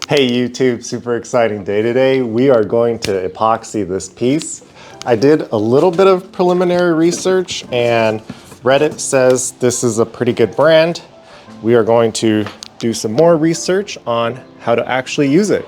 Hey YouTube, super exciting day today. We are going to epoxy this piece. I did a little bit of preliminary research and Reddit says this is a pretty good brand. We are going to do some more research on how to actually use it.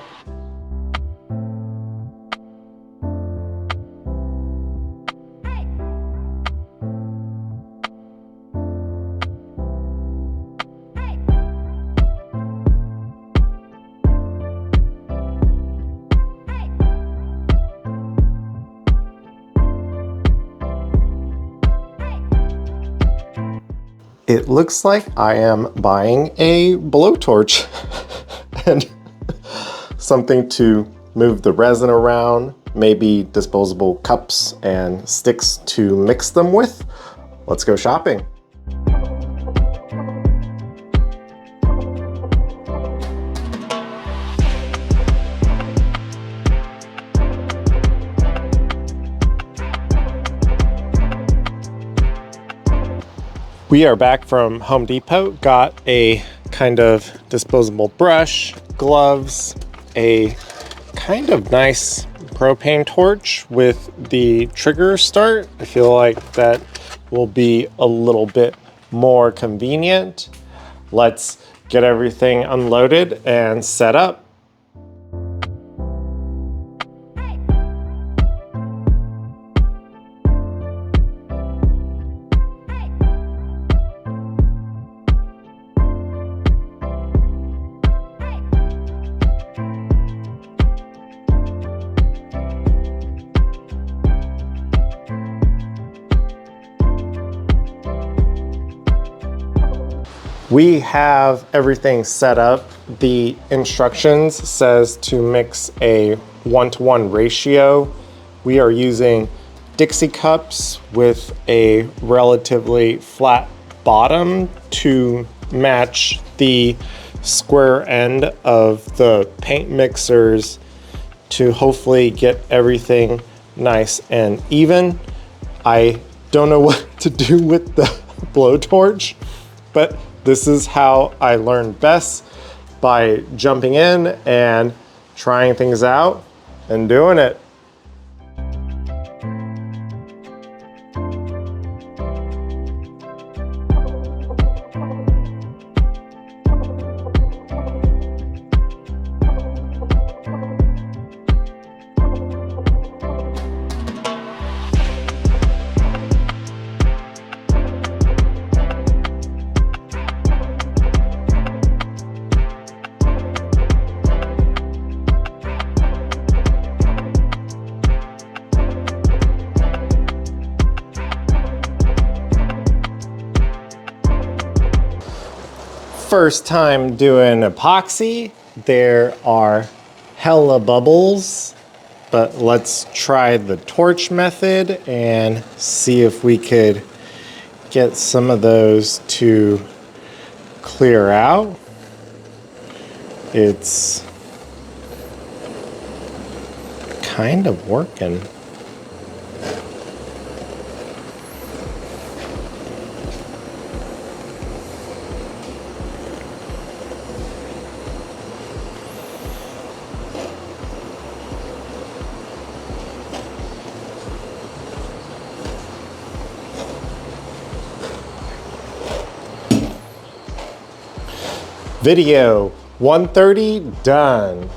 It looks like I am buying a blowtorch and something to move the resin around, maybe disposable cups and sticks to mix them with. Let's go shopping. We are back from Home Depot, got a kind of disposable brush, gloves, a kind of nice propane torch with the trigger start. I feel like that will be a little bit more convenient. Let's get everything unloaded and set up. We have everything set up. The instructions says to mix a 1-to-1 ratio. We are using Dixie cups with a relatively flat bottom to match the square end of the paint mixers to hopefully get everything nice and even. I don't know what to do with the blowtorch, but this is how I learned best, by jumping in and trying things out and doing it. First time doing epoxy, there are hella bubbles, but let's try the torch method and see if we could get some of those to clear out. It's kind of working. Video 130 done.